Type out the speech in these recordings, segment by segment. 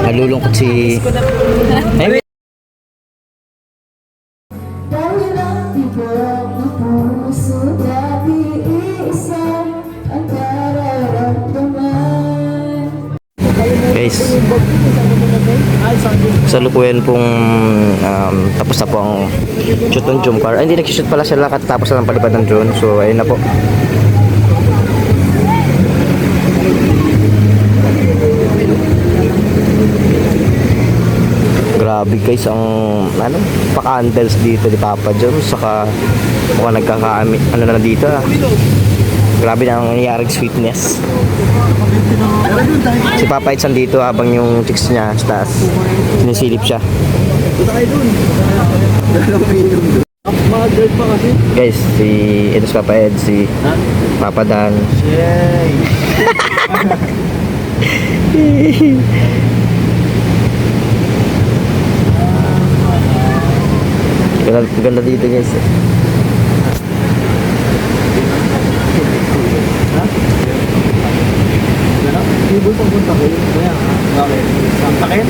Nalulungkot si... Ay, guys, salukuyan pong tapos na po ang shoot ng Jump Car. Ay, hindi nag-shoot pala sila katapos na ng palipad ng drone. So ayun na po. Grabe guys ang pa-candles dito ni Papa John, saka mukhang nagkakaami na dito Grabe na ang nangyayaring sweetness. Si Papa Edson dito habang yung chicks niya sa taas sinisilip siya. Guys, ito si Papa Ed, si Papa Dan. Ganda dito guys. Punta ko yun. Bakit? Ang sakit?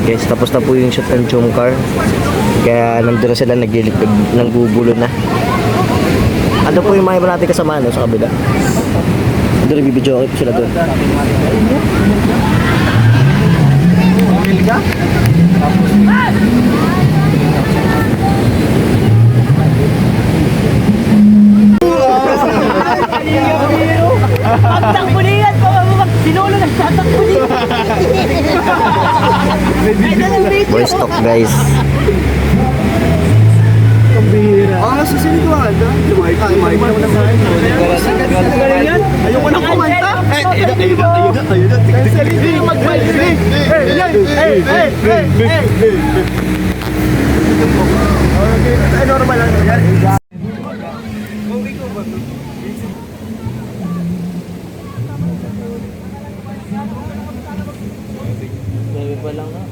Guys, tapos na po yung shoot ng Jump Car. Kaya nandun na sila naglilipad ng gugulo na. Ano po yung mga iba natin kasama sa kabila? Doon nagbibidyo okay sila doon. Pagtakbo niyan, sinulo na sa takbo niyan. Boys talk guys. Susunod ka. Lumahay ka na sa akin. Ayoko nang kumanta. Ayun na. Hindi mag-vibrate. Hey, normal lang yan. Grabe pa lang na.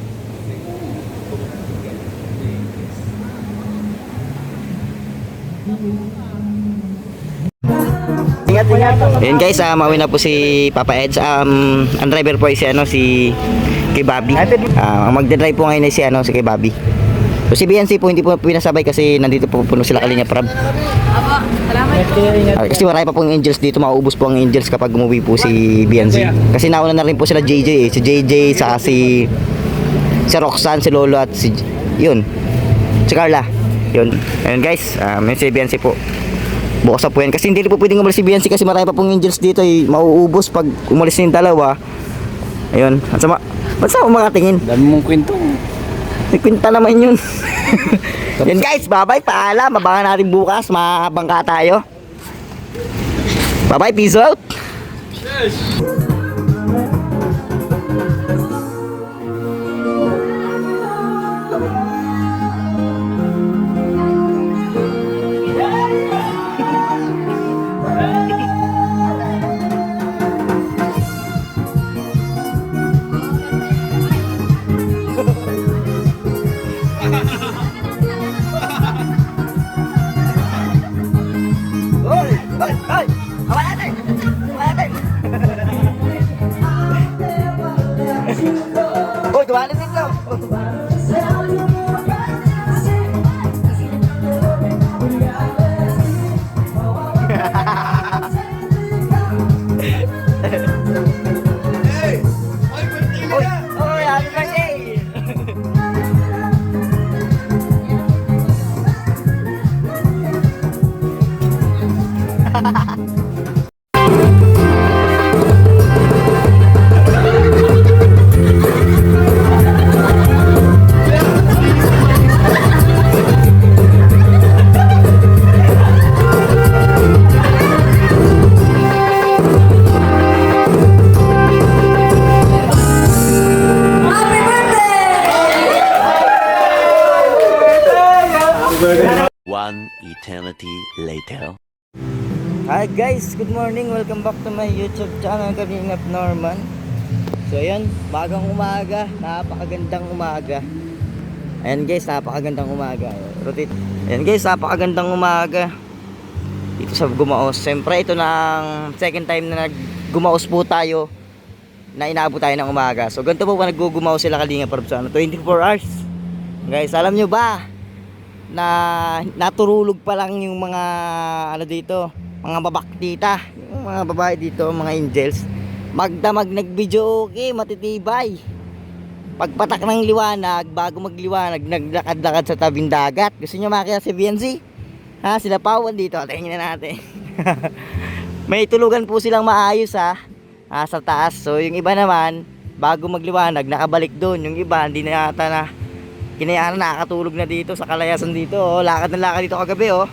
Ayan guys, mauwi na po si Papa Eds. Ang driver po ay si kay Bobby. Ang magdadrive po ngayon ay si kay Bobby. So si BNC po hindi po pinasabay kasi nandito po puno sila Kalinga Prab. Apo, salamat. Kasi marami pa pong angels dito, mauubos po ang angels kapag umuwi po si BNC. Kasi nauna na rin po sila JJ si JJ saka si Roxanne, si Lolo at si Carla. Yun. Ayun guys, may si BNC po. Bukas na po yan. Kasi hindi po pwedeng umalis si BNC kasi marami pa pong angels dito. Mauubos pag umalis yung dalawa. Ayun. Ba't saan mo makatingin? Dami mong kwento. May kwenta naman yun. Yan guys, bye-bye. Paalam. Mabangan natin bukas. Mabangka tayo. Bye-bye. Peace out. Cheers. Uy, tumalim dito. One eternity later. Hi guys, good morning. Welcome back to my YouTube channel, Kalingap Norman. So ayan, bagang umaga, napakagandang umaga. Ayan guys, napakagandang umaga. Rotate. Ayan guys, napakagandang umaga. Dito sa Gumaos. Siyempre ito na ang second time na naggumaos po tayo, na inaabot tayo ng umaga. So ganito po pa naggugumaos sila Kalingap Rob sa 24 hours. Guys, alam nyo ba na naturulog pa lang yung mga ano dito, mga babaktita, yung mga babae dito, mga angels, magdamag nagvideo okay, matitibay. Pagpatak ng liwanag, bago magliwanag, naglakad-lakad sa tabing dagat. Gusto nyo makita si BNC? Ha, sila Pawan dito, tingnan natin. May tulugan po silang maayos sa taas. So yung iba naman, bago magliwanag, nakabalik doon. Yung iba, hindi na yata na kinayaan, nakakatulog na dito sa kalayasan dito. Oh. Lakad na lakad dito kagabi, oh.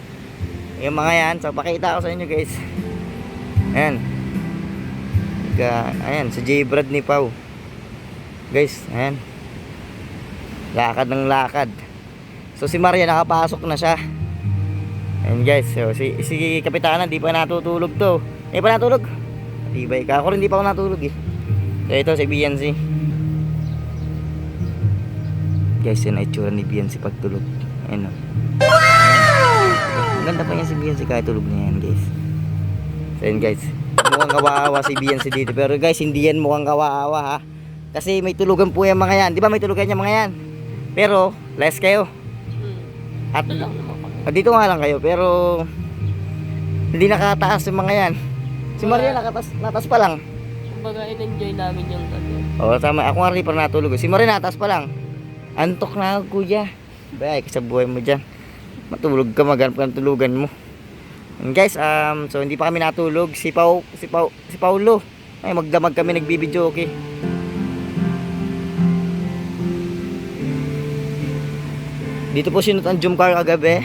Yung mga yan, so pakita ko sa inyo guys. Ayan. Ayan, si J. Brad ni Pau. Guys, ayan. Lakad ng lakad. So si Maria nakapasok na siya. Ayan guys, so si Kapitana di pa natutulog to. Eh pa natulog? Tibay ka. Ako rin di pa ako natulog eh. So ito si BNC. Guys, yun ay itsura ni BNC pagtulog. Ayan o. Ganda pa yan si BNC kahit tulog na yan guys. So yun guys, mukhang kawawa si BNC dito. Pero guys, hindi yan mukhang kawawa ha. Kasi may tulugan po yung mga yan. Di ba may tulugan yung mga yan? Pero, less kayo. At dito nga lang kayo. Pero, hindi nakataas yung mga yan. Si Maria nataas pa lang. Kumbaga, in-enjoy namin yung Oo, tama. Ako nga rin parang natulog. Si Maria nataas pa lang. Antok na ako kuya. Bay, sa buhay mo dyan. Matulog ka, maghanap ka ng tulugan mo. And guys, so hindi pa kami natulog. Si Paulo. Ay, magdamag kami nagbibideo, okay. Dito po sinut ang Jumcar kagabi.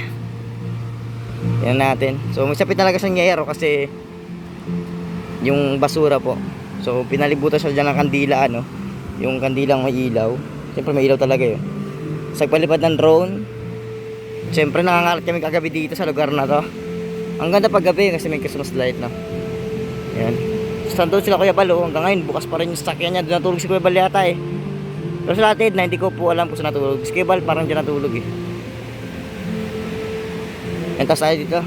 Yan natin. So magsapit talaga sa nyero kasi yung basura po. So pinalibutan siya dyan ng kandila, ano. Yung kandilang may ilaw. Siyempre may ilaw talaga yun. Sa pagpalipad ng drone, siyempre nangangalat kami kagabi dito sa lugar na to. Ang ganda pag gabi kasi may Christmas light na. Yan. So doon sila Kuya Bal, hanggang ngayon bukas pa rin yung sakyan niya. Doon natulog si Kuya Bal yata eh. Pero sa lahat na hindi ko po alam kung saan natulog. Si Kuya Bal parang dyan natulog eh. Yan, tas tayo dito.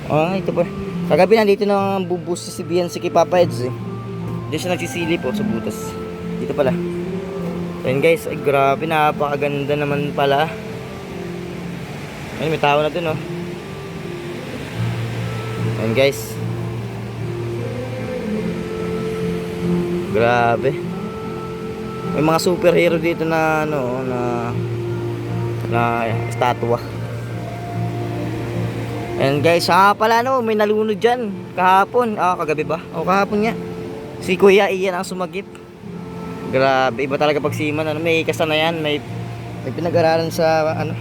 Oh, ito pa. Kagabi nandito na bubus si BNC kay Papa Eds eh. Diyan siya nagsisili po sa butas. Dito pala. Ayun guys, ay grabe, napakaganda naman pala. Ayun, may tao na dun oh. Ayun guys. Grabe. May mga superhero dito na ano, na estatwa. And guys, pala no, may nalunod dyan kahapon, kagabi ba? O kahapon nga. Si Kuya Ian ang sumagip. Grabe, iba talaga pag siman, ano, may kasanayan, may pinag-aralan sa ano.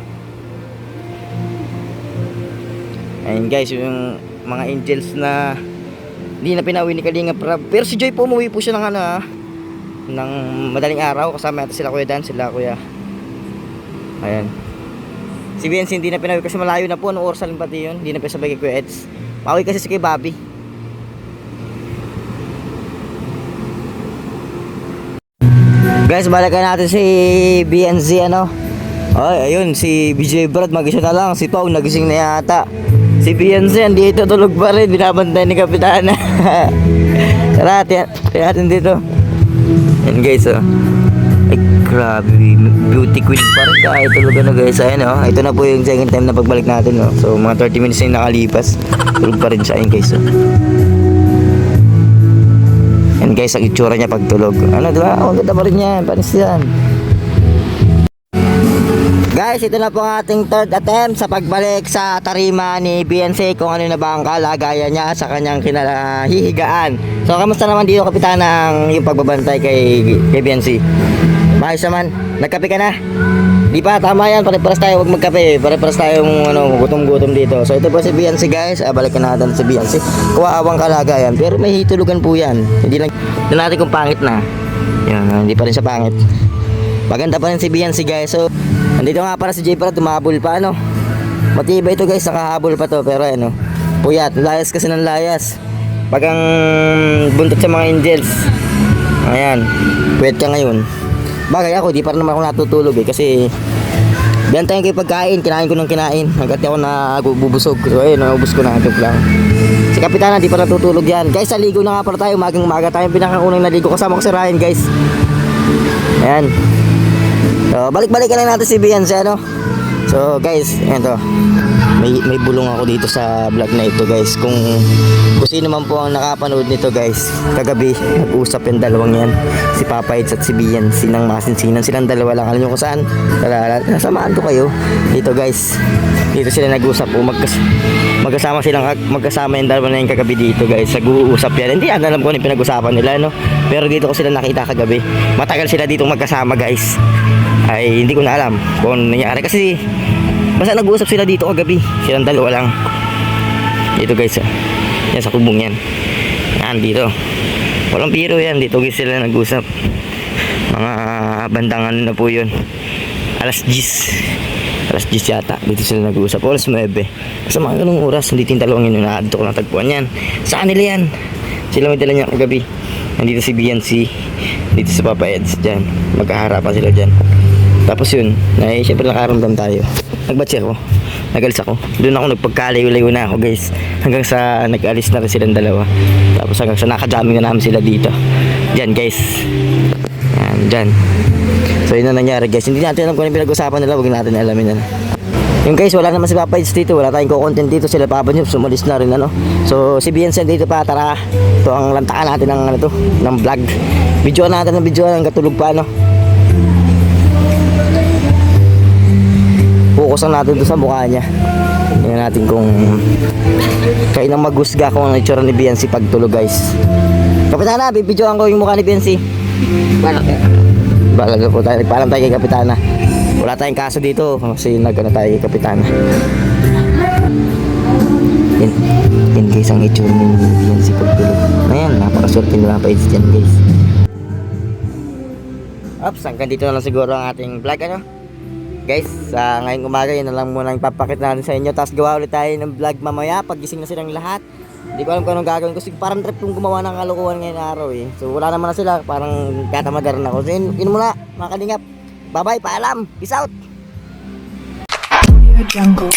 Ayun guys, yung mga angels na hindi na pinauwi ni Kalingap Rob. Pero si Joy po umuwi po siya ng ano ng madaling araw, kasama natin sila Kuya Dan, sila Kuya. Ayan. Si BNC hindi na pinauwi kasi malayo na po, noong oras lang pati yun. Hindi na pinasabay kay Kuya Eds. Pauwi kasi si kay Bobby. Guys, balikan natin si BNC ano. Ay, ayun, si BJ Brad mag-isa na lang. Si Pau nagising na yata. Si BNC andito tulog pa rin, binabantay ni Kapitana. Tara, tiyan natin dito. Yan guys, oh. Ay, grabe, beauty queen pa rin kahit tulugan na guys. Ayan oh, ito na po yung second time na pagbalik natin oh. So mga 30 minutes na yung nakalipas, tulog pa rin siya. Ayun guys oh. Yan guys, ang itsura niya pag tulog. Ano diba? Ang ganda pa rin yan, panis yan. Guys, ito na po ang ating third attempt sa pagbalik sa tarima ni BNC, kung ano na ba ang kalagayan niya sa kanyang kinalahihigaan. So, kamusta naman dito Kapitana ang yung pagbabantay kay BNC? Maayos naman. Nagkape ka na? Di pa, tama yan. Pare-paras tayo huwag magkape. Pare-paras tayong gutom-gutom dito. So ito po si BNC guys. Balikan natin si BNC. Kawaawang kalagayan. Pero may hitulugan po yan. Hindi lang natin kung pangit na. Yan, hindi pa rin siya pangit. Maganda pa rin si BNC guys. So Andito nga para si Jay para tumabol pa ano. Matibay ito guys, nakahabol pa to pero ano, puyat, layas kasi ng layas. Pag ang buntot sa mga angels. Ayan, puyat ka ngayon. Bagay ako, di pa rin naman ako natutulog eh kasi biyantayin ko yung pagkain, kinain ko ng kinain hanggat di ako nabubusog. So ayun, naubos ko na, joke lang. Si Kapitana di pa natutulog yan. Guys, naligo na nga para tayo, umagang umaga tayo pinakaunang naligo. Kasama ko si Ryan guys. Ayan. So balik-balikan lang natin si Beyonce ano. So guys, ayan to. May bulong ako dito sa vlog na ito guys. Kung sino man po ang nakapanood nito guys, kagabi nag-usap yung dalawang yan, si Papa Eds at si Bian, sinang masinsinan silang dalawa lang. Alam nyo kung saan? Nasamaan ko kayo dito guys. Dito sila nag-usap o magkasama yung dalawa na yung kagabi dito guys. Nag-uusap yan. Hindi alam ko ano yung pinag-usapan nila no. Pero dito ko sila nakita kagabi. Matagal sila dito magkasama guys. Ay hindi ko na alam kung ano nangyari kasi basta nag-uusap sila dito kagabi. Silang dalawa lang. Dito guys. Yan sa kubong yan. Yan dito. Walang biro yan. Dito guys sila nag-usap. Mga bandang ano na po yun. Alas 10 yata. Dito sila nag-usap. Alas 9. Basta mga ganung oras. Dito yung dalawang yun. Dito ko natagpuan yan. Sa kanila yan. Sila may dala niya kagabi. Nandito si BNC. Dito si Papa Eds. Dyan. Magkaharapan sila dyan. Tapos yun. Siyempre nakaramdam tayo. Nagbatsi ako. Nagalis ako. Doon ako nagpagkalayo-layo na ako guys. Hanggang sa nag-alis na rin silang dalawa. Tapos hanggang sa nakajamming na namin sila dito. Diyan guys. Yan, dyan. So yun na nangyari guys. Hindi natin alam kung ano pinag-usapan nila. Huwag natin alamin na. Yung guys, wala naman si Papa Eds dito. Wala tayong content dito. Sila Papa Nyo. Sumalis na rin ano. So si Vincent dito pa. Tara. Ito ang lantakan natin ng ano to. Ng vlog. Videoan natin ng videoan. Hanggang tulog pa ano. Fokusan natin doon sa mukha niya. Tingnan natin kung kayo nang maghusga kung ano itsura ni Biancy pagtulog guys. Kapitana, bibidyoan ko yung mukha ni Biancy. Balag po tayo. Nagpaalam tayo kay Kapitana. Wala tayong kaso dito kasi nagano tayo kay Kapitana. Yan guys ang itsura ni Biancy pagtulog. Ayan, napakaswerte nila pa ito dyan guys. Ops, hanggang dito na lang siguro ang ating vlog ano. Guys, ngayong umaga yun na lang muna yung papakita natin sa inyo. Tapos gawa ulit tayo ng vlog mamaya pag gising na silang lahat. Hindi ko alam kung anong gagawin kasi parang trip kong gumawa ng kalokohan ngayong araw eh. So wala naman na sila, parang katamagar na ako. So yun muna mga kalingap. Bye bye, paalam, peace out. Jungle.